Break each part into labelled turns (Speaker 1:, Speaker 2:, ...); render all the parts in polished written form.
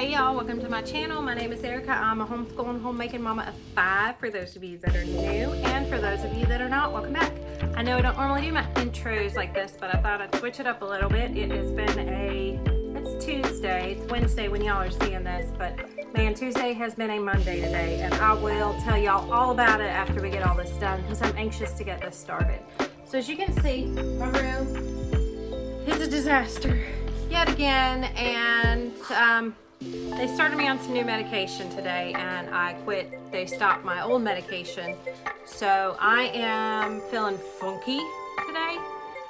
Speaker 1: Hey y'all, welcome to my channel. My name is Erica. I'm a homeschooling homemaking mama of 5 for those of you that are new, and for those of you that are not, welcome back. I know I don't normally do my intros like this, but I thought I'd switch it up a little bit. It has been it's Tuesday, it's Wednesday when y'all are seeing this, but man, Tuesday has been a Monday today, and I will tell y'all all about it after we get all this done because I'm anxious to get this started. So as you can see, my room is a disaster yet again, and they started me on some new medication today and I quit. They stopped my old medication, so I am feeling funky today.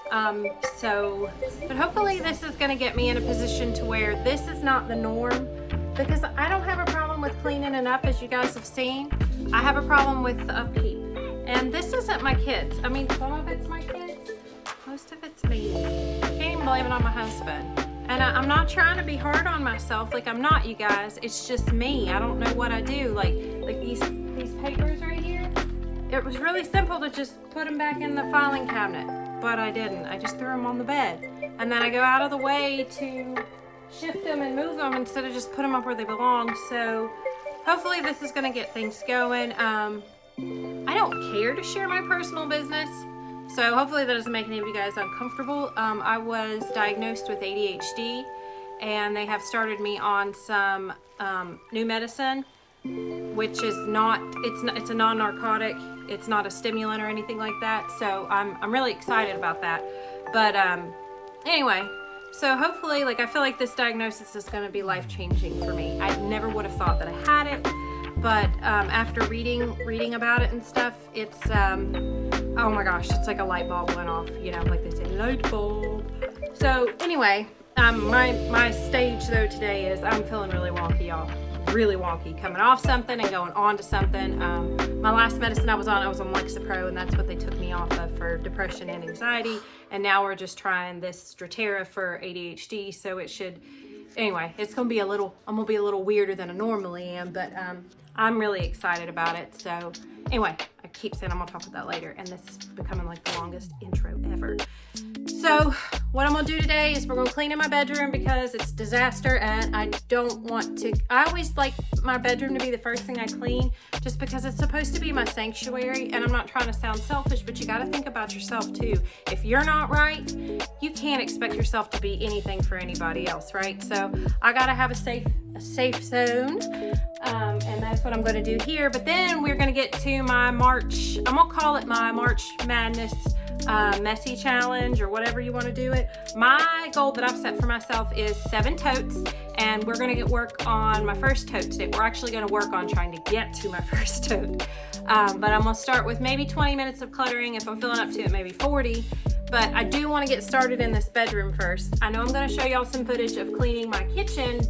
Speaker 1: But hopefully this is going to get me in a position to where this is not the norm, because I don't have a problem with cleaning it up, as you guys have seen. I have a problem with the upkeep, and this isn't my kids. I mean, some of it's my kids, most of it's me. I can't even blame it on my husband. And I'm not trying to be hard on myself, like I'm not, you guys. It's just me. I don't know what I do. Like these papers right here. It was really simple to just put them back in the filing cabinet, but I didn't. I just threw them on the bed, and then I go out of the way to shift them and move them instead of just put them up where they belong. So hopefully this is gonna get things going. I don't care to share my personal business, so hopefully that doesn't make any of you guys uncomfortable. I was diagnosed with ADHD, and they have started me on some new medicine, which is it's a non-narcotic. It's not a stimulant or anything like that. So I'm really excited about that. But anyway, so hopefully, I feel like this diagnosis is going to be life-changing for me. I never would have thought that I had it, but after reading about it and stuff, it's oh my gosh, it's like a light bulb went off, like they say, light bulb. So anyway, my stage though today is I'm feeling really wonky, y'all. Really wonky, coming off something and going on to something. My last medicine I was on Lexapro, and that's what they took me off of for depression and anxiety. And now we're just trying this Strattera for ADHD. So it should, anyway, I'm gonna be a little weirder than I normally am, but I'm really excited about it. So anyway, I keep saying I'm gonna talk about that later, and this is becoming like the longest intro ever. So what I'm gonna do today is we're gonna clean in my bedroom because it's a disaster, and I always like my bedroom to be the first thing I clean, just because it's supposed to be my sanctuary. And I'm not trying to sound selfish, but you gotta think about yourself too. If you're not right, you can't expect yourself to be anything for anybody else, right? So I gotta have a safe zone, and that's what I'm gonna do here. But then we're gonna get to my March, I'm gonna call it my March Madness messy challenge, or whatever you want to do it. My goal that I've set for myself is 7 totes, and we're going to work on my first tote today. We're actually going to work on trying to get to my first tote, but I'm going to start with maybe 20 minutes of cluttering. If I'm feeling up to it, maybe 40. But I do want to get started in this bedroom first. I know I'm going to show y'all some footage of cleaning my kitchen,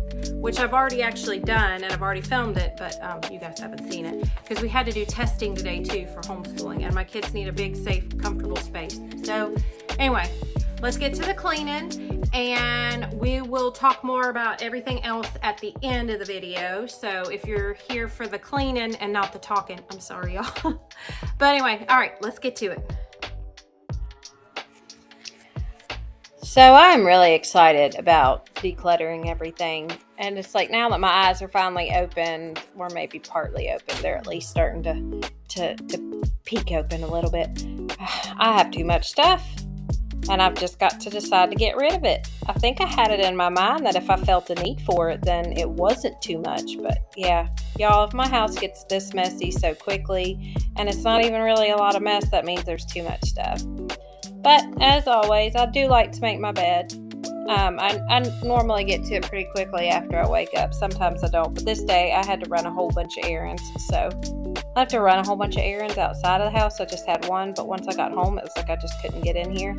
Speaker 1: which I've already actually done, and I've already filmed it, but you guys haven't seen it because we had to do testing today too for homeschooling, and my kids need a big, safe, comfortable space. So anyway, let's get to the cleaning, and we will talk more about everything else at the end of the video. So if you're here for the cleaning and not the talking, I'm sorry, y'all. But anyway, all right, let's get to it. So I'm really excited about decluttering everything, and it's like now that my eyes are finally open, or maybe partly open, they're at least starting to peek open a little bit. I have too much stuff, and I've just got to decide to get rid of it. I think I had it in my mind that if I felt a need for it, then it wasn't too much. But yeah, y'all, if my house gets this messy so quickly, and it's not even really a lot of mess, that means there's too much stuff. But as always, I do like to make my bed. I normally get to it pretty quickly after I wake up. Sometimes I don't, but this day I had to run a whole bunch of errands. So I have to run a whole bunch of errands outside of the house. I just had one, but once I got home, it was like I just couldn't get in here.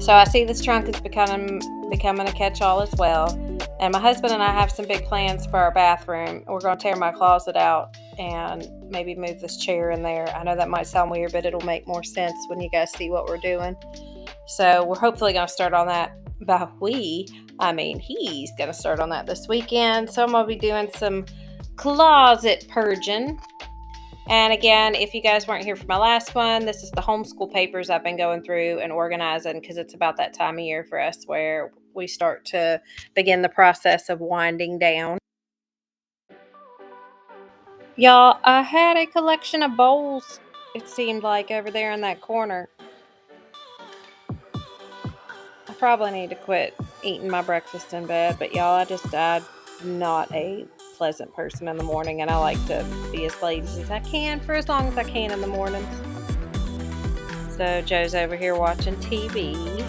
Speaker 1: So I see this trunk is becoming a catch-all as well. And my husband and I have some big plans for our bathroom. We're going to tear my closet out and maybe move this chair in there. I know that might sound weird, but it'll make more sense when you guys see what we're doing. So we're hopefully going to start on that. He's going to start on that this weekend. So I'm going to be doing some closet purging. And again, if you guys weren't here for my last one, this is the homeschool papers I've been going through and organizing, because it's about that time of year for us where we start to begin the process of winding down. Y'all, I had a collection of bowls, it seemed like, over there in that corner. I probably need to quit eating my breakfast in bed, but y'all, I'm not a pleasant person in the morning, and I like to be as lazy as I can for as long as I can in the mornings. So Joe's over here watching TV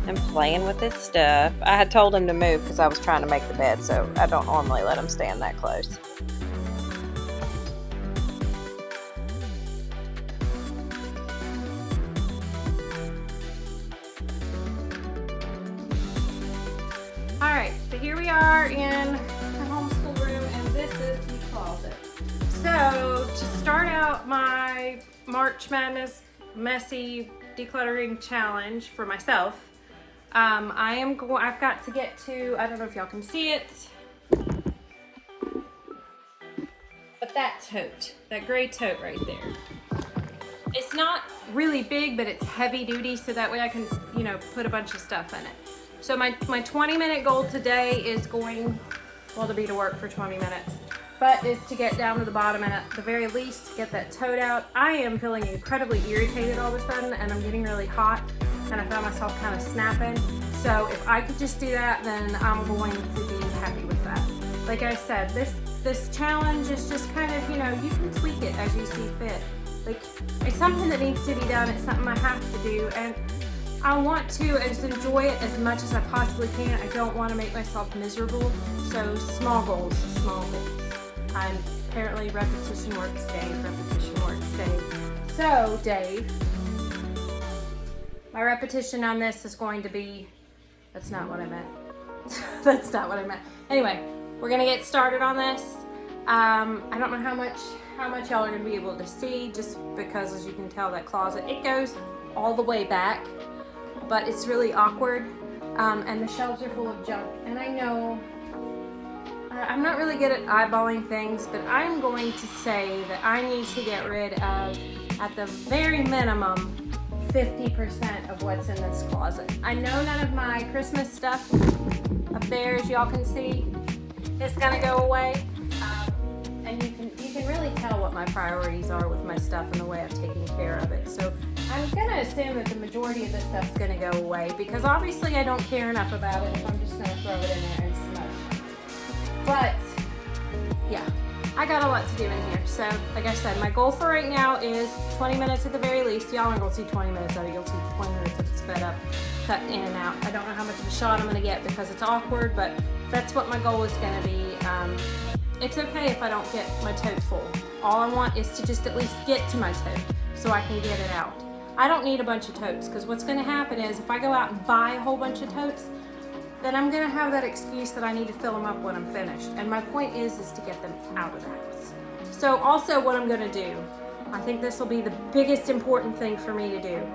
Speaker 1: and playing with his stuff. I had told him to move because I was trying to make the bed, so I don't normally let him stand that close. Alright, so here we are in the homeschool room, and this is the closet. So, to start out my March Madness messy decluttering challenge for myself, I've got to get to, I don't know if y'all can see it, but that tote, that gray tote right there. It's not really big, but it's heavy duty, so that way I can, put a bunch of stuff in it. So my 20-minute goal today is going, to be to work for 20 minutes, but is to get down to the bottom and at the very least get that tote out. I am feeling incredibly irritated all of a sudden, and I'm getting really hot, and I found myself kind of snapping. So if I could just do that, then I'm going to be happy with that. Like I said, this challenge is just kind of, you can tweak it as you see fit. Like, it's something that needs to be done. It's something I have to do, and I want to just enjoy it as much as I possibly can. I don't want to make myself miserable. So small goals, small goals. I'm apparently repetition works, Dave. So Dave, my repetition on this is going to be, that's not what I meant. That's not what I meant. Anyway, we're gonna get started on this. I don't know how much y'all are gonna be able to see, just because as you can tell, that closet, it goes all the way back, but it's really awkward, and the shelves are full of junk. And I know I'm not really good at eyeballing things, but I'm going to say that I need to get rid of, at the very minimum, 50% of what's in this closet. I know none of my Christmas stuff up there, as y'all can see, is gonna go away, and you can really tell what my priorities are with my stuff and the way I've taken care of it. So I'm gonna assume that the majority of this stuff's gonna go away, because obviously I don't care enough about it if I'm just gonna throw it in there and smush. But yeah, I got a lot to do in here. So like I said, my goal for right now is 20 minutes at the very least. Y'all aren't gonna see 20 minutes of it. You'll see 20 minutes of it sped up, cut in and out. I don't know how much of a shot I'm gonna get because it's awkward, but that's what my goal is gonna be. It's okay if I don't get my tote full. All I want is to just at least get to my tote so I can get it out. I don't need a bunch of totes, because what's gonna happen is if I go out and buy a whole bunch of totes, then I'm gonna have that excuse that I need to fill them up when I'm finished. And my point is to get them out of the house. So also what I'm gonna do, I think this will be the biggest important thing for me to do,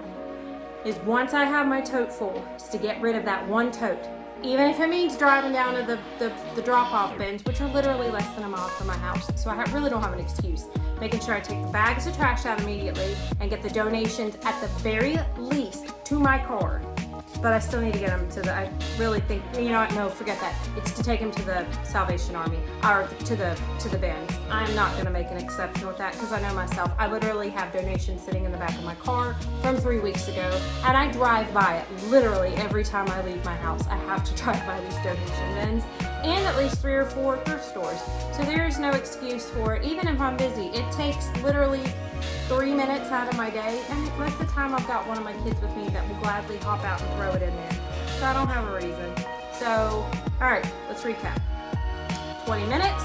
Speaker 1: is once I have my tote full, is to get rid of that one tote. Even if it means driving down to the drop-off bins, which are literally less than a mile from my house. So I really don't have an excuse. Making sure I take the bags of trash out immediately and get the donations at the very least to my car. But I still need to get them to I really think, no, forget that. It's to take them to the Salvation Army, or to the bins. I'm not gonna make an exception with that, because I know myself. I literally have donations sitting in the back of my car from 3 weeks ago, and I drive by it literally every time I leave my house. I have to drive by these donation bins, and at least 3 or 4 thrift stores. So there is no excuse for it, even if I'm busy. It takes literally 3 minutes out of my day, and most of the time I've got one of my kids with me that will gladly hop out and throw it in there. So I don't have a reason. So, alright, let's recap. 20 minutes.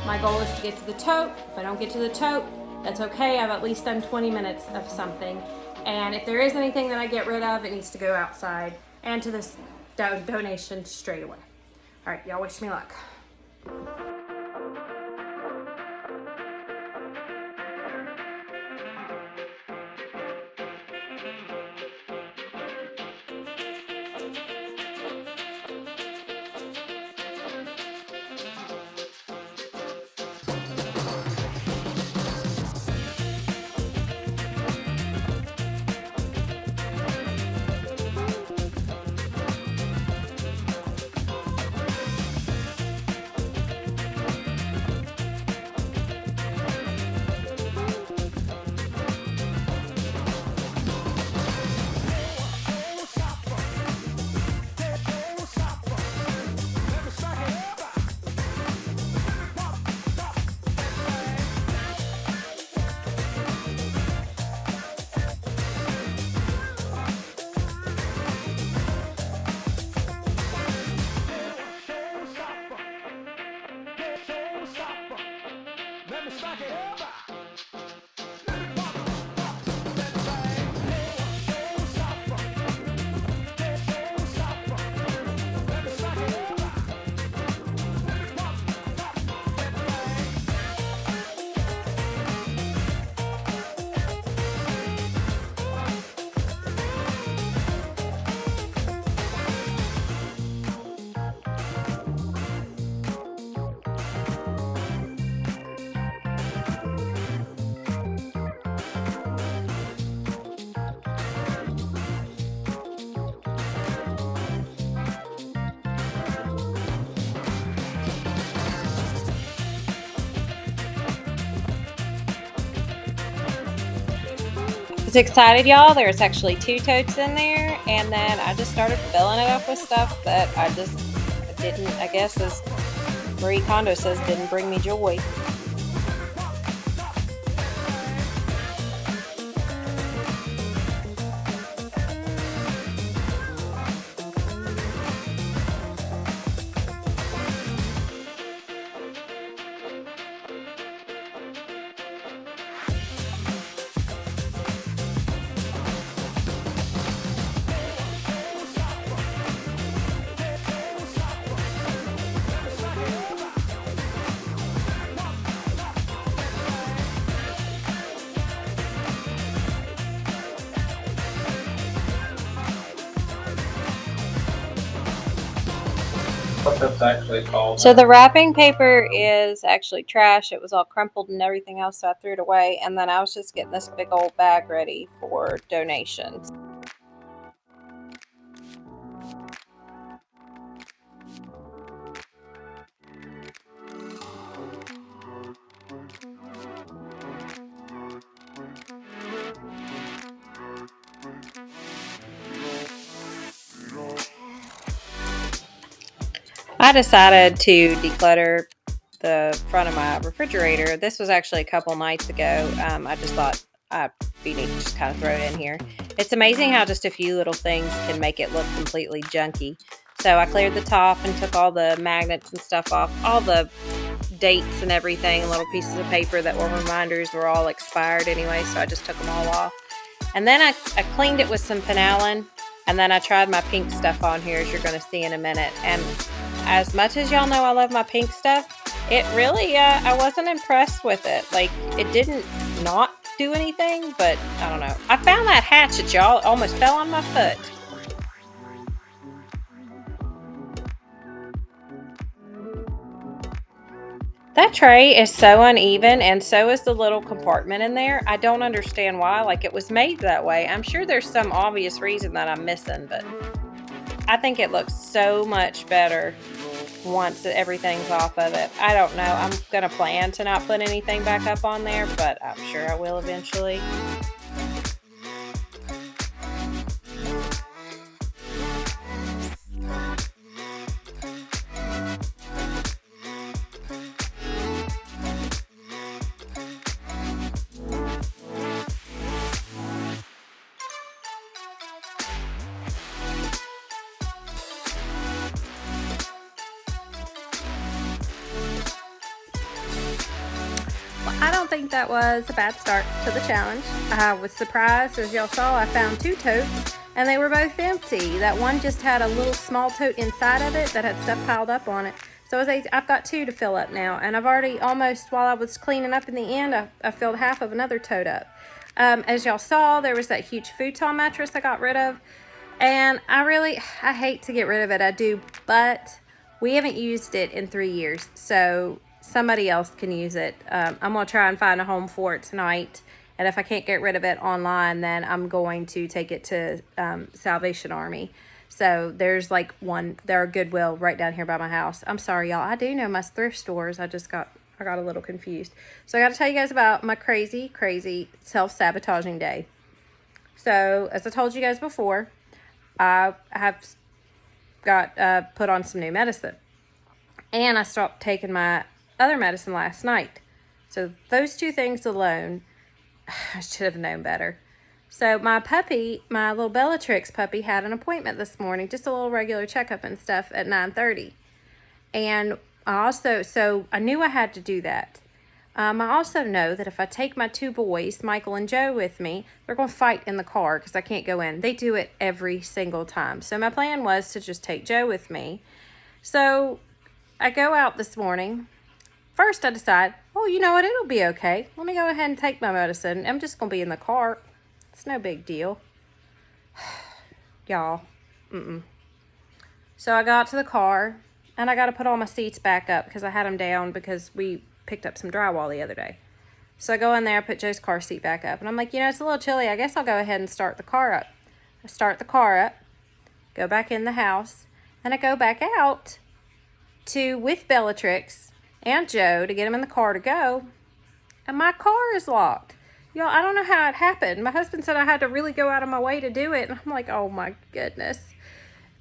Speaker 1: My goal is to get to the tote. If I don't get to the tote, that's okay. I've at least done 20 minutes of something. And if there is anything that I get rid of, it needs to go outside and to this donation straight away. Alright, y'all wish me luck. was excited, y'all. There's actually 2 totes in there, and then I just started filling it up with stuff that I just didn't, I guess, as Marie Kondo says, didn't bring me joy.
Speaker 2: What that's actually called.
Speaker 1: So the wrapping paper is actually trash. It was all crumpled and everything else, so I threw it away. And then I was just getting this big old bag ready for donations. I decided to declutter the front of my refrigerator. This was actually a couple nights ago. I just thought I'd be neat to just kind of throw it in here. It's amazing how just a few little things can make it look completely junky. So I cleared the top and took all the magnets and stuff off. All the dates and everything, little pieces of paper that were reminders were all expired anyway, so I just took them all off. And then I cleaned it with some Penalin, and then I tried my pink stuff on here, as you're going to see in a minute. And as much as y'all know I love my pink stuff, it really, I wasn't impressed with it. Like, it didn't not do anything, but I don't know. I found that hatchet, y'all. It almost fell on my foot. That tray is so uneven, and so is the little compartment in there. I don't understand why. Like, it was made that way. I'm sure there's some obvious reason that I'm missing, but I think it looks so much better once everything's off of it. I don't know. I'm going to plan to not put anything back up on there, but I'm sure I will eventually. I don't think that was a bad start to the challenge. I was surprised, as y'all saw, I found 2 totes and they were both empty. That one just had a little small tote inside of it that had stuff piled up on it. So I've got 2 to fill up now, and I've already almost, while I was cleaning up in the end, I filled half of another tote up. As y'all saw, there was that huge futon mattress I got rid of, and I hate to get rid of it, I do, but we haven't used it in 3 years, so somebody else can use it. I'm going to try and find a home for it tonight. And if I can't get rid of it online, then I'm going to take it to Salvation Army. So there's like there are Goodwill right down here by my house. I'm sorry, y'all. I do know my thrift stores. I got a little confused. So I got to tell you guys about my crazy, crazy self-sabotaging day. So as I told you guys before, I have got put on some new medicine. And I stopped taking my other medicine last night. So those 2 things alone, I should have known better. So my puppy, my little Bellatrix puppy, had an appointment this morning, just a little regular checkup and stuff at 9:30. And so I knew I had to do that. I also know that if I take my 2 boys, Michael and Joe, with me, they're going to fight in the car because I can't go in. They do it every single time. So my plan was to just take Joe with me. So I go out this morning. First, I decide, oh, you know what? It'll be okay. Let me go ahead and take my medicine. I'm just going to be in the car. It's no big deal. Y'all. So I got to the car, and I got to put all my seats back up because I had them down because we picked up some drywall the other day. So I go in there, put Joe's car seat back up, and I'm like, you know, it's a little chilly. I guess I'll go ahead and start the car up. I start the car up, go back in the house, and I go back out with Bellatrix and Joe to get them in the car to go, and my car is locked. Y'all, I don't know how it happened. My husband said I had to really go out of my way to do it. And I'm like, oh my goodness.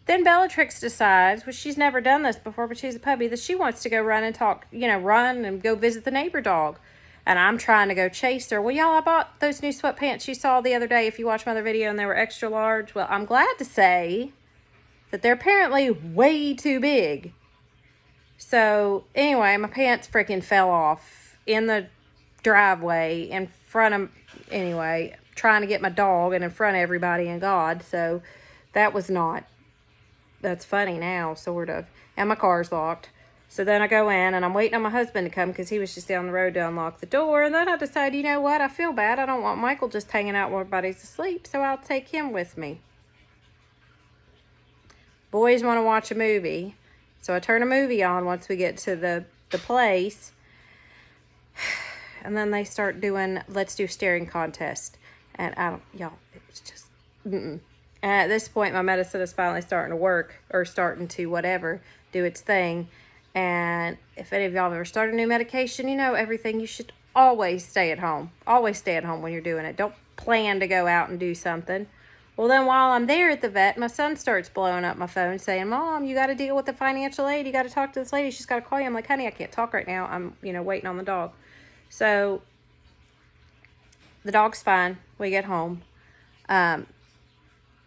Speaker 1: Then Bellatrix decides, well, she's never done this before, but she's a puppy, that she wants to go run and talk, run and go visit the neighbor dog. And I'm trying to go chase her. Well, y'all, I bought those new sweatpants you saw the other day. If you watched my other video, and they were extra large. Well, I'm glad to say that they're apparently way too big. So anyway, my pants freaking fell off in the driveway in front of, anyway, trying to get my dog and in front of everybody and God. So that was not, that's funny now, sort of. And my car's locked. So then I go in and I'm waiting on my husband to come because he was just down the road to unlock the door. And then I decide, you know what? I feel bad. I don't want Michael just hanging out while everybody's asleep. So I'll take him with me. Boys want to watch a movie. So I turn a movie on once we get to the place. And then they start doing, let's do staring contest. And I don't, y'all, it was just, And at this point, my medicine is finally starting to work, or starting to whatever, do its thing. And if any of y'all have ever started a new medication, you know everything. You should always stay at home. Always stay at home when you're doing it. Don't plan to go out and do something. Well, then while I'm there at the vet, my son starts blowing up my phone saying, Mom, you got to deal with the financial aid. You got to talk to this lady. She's got to call you. I'm like, honey, I can't talk right now. I'm, waiting on the dog. So the dog's fine. We get home. And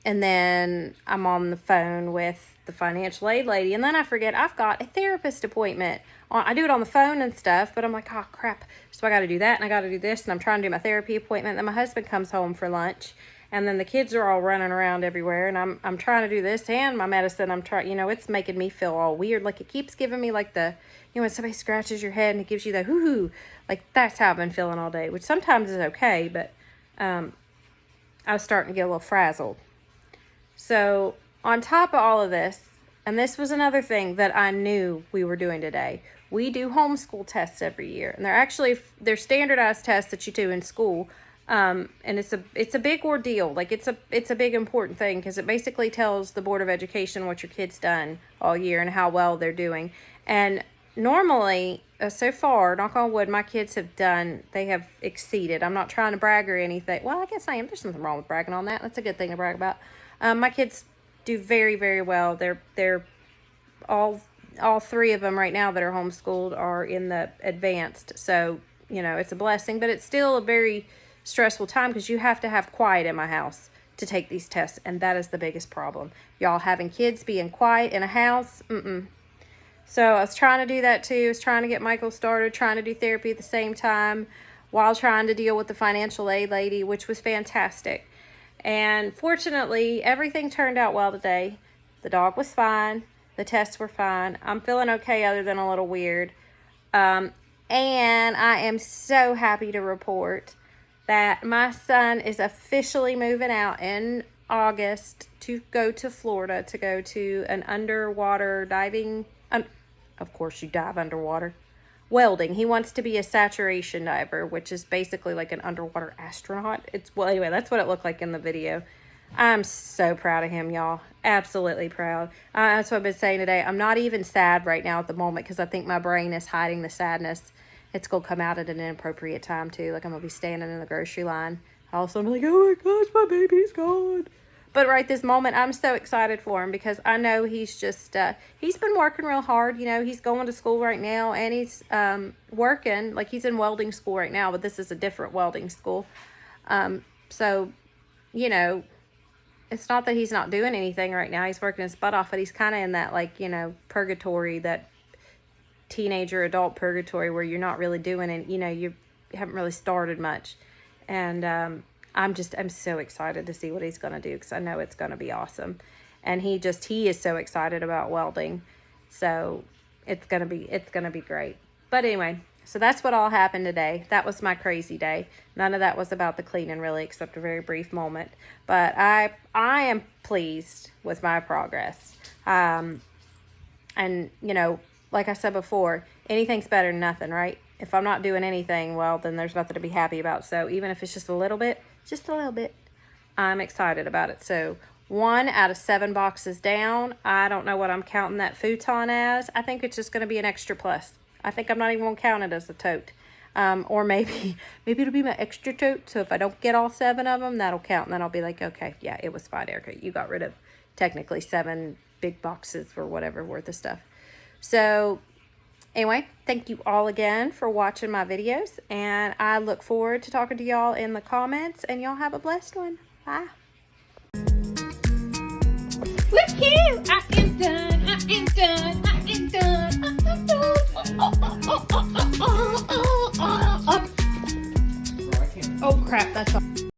Speaker 1: then I'm on the phone with the financial aid lady. And then I forget I've got a therapist appointment. I do it on the phone and stuff, but I'm like, oh, crap. So I got to do that and I got to do this. And I'm trying to do my therapy appointment. Then my husband comes home for lunch. And then the kids are all running around everywhere. And I'm trying to do this and my medicine. I'm trying, it's making me feel all weird. Like it keeps giving me like the, when somebody scratches your head and it gives you the hoo-hoo. Like that's how I've been feeling all day, which sometimes is okay. But I was starting to get a little frazzled. So on top of all of this, and this was another thing that I knew we were doing today. We do homeschool tests every year. And they're standardized tests that you do in school. And it's a big ordeal. Like it's a big important thing because it basically tells the Board of Education what your kid's done all year and how well they're doing. And normally, so far, knock on wood, my kids they have exceeded. I'm not trying to brag or anything. Well, I guess I am. There's nothing wrong with bragging on that. That's a good thing to brag about. My kids do very, very well. They're all three of them right now that are homeschooled are in the advanced. So, it's a blessing, but it's still a very stressful time because you have to have quiet in my house to take these tests. And that is the biggest problem. Y'all having kids being quiet in a house. So I was trying to do that too. I was trying to get Michael started, trying to do therapy at the same time while trying to deal with the financial aid lady, which was fantastic. And fortunately, everything turned out well today. The dog was fine. The tests were fine. I'm feeling okay other than a little weird. And I am so happy to report that my son is officially moving out in August to go to Florida to go to an underwater diving. Of course, you dive underwater. Welding. He wants to be a saturation diver, which is basically like an underwater astronaut. Anyway, that's what it looked like in the video. I'm so proud of him, y'all. Absolutely proud. That's what I've been saying today. I'm not even sad right now at the moment because I think my brain is hiding the sadness. It's going to come out at an inappropriate time, too. Like, I'm going to be standing in the grocery line. Also, I'm like, oh, my gosh, my baby's gone. But right this moment, I'm so excited for him because I know he's just, he's been working real hard. He's going to school right now and he's working. Like, he's in welding school right now, but this is a different welding school. So, it's not that he's not doing anything right now. He's working his butt off, but he's kind of in that, like, purgatory, that teenager adult purgatory where you're not really doing it, you haven't really started much. And I'm so excited to see what he's going to do because I know it's going to be awesome. And he is so excited about welding. So it's going to be great. But anyway, so that's what all happened today. That was my crazy day. None of that was about the cleaning really, except a very brief moment. But I am pleased with my progress. And like I said before, anything's better than nothing, right? If I'm not doing anything, well, then there's nothing to be happy about. So even if it's just a little bit, I'm excited about it. So 1 out of 7 boxes down. I don't know what I'm counting that futon as. I think it's just going to be an extra plus. I think I'm not even going to count it as a tote. Or maybe it'll be my extra tote. So if I don't get all 7 of them, that'll count. And then I'll be like, okay, yeah, it was fine, Erica. You got rid of technically 7 big boxes or whatever worth of stuff. So anyway, thank you all again for watching my videos. And I look forward to talking to y'all in the comments. And y'all have a blessed one. Bye. Woohoo! I am done. I am done. I am done. I am done. Oh crap, that's all.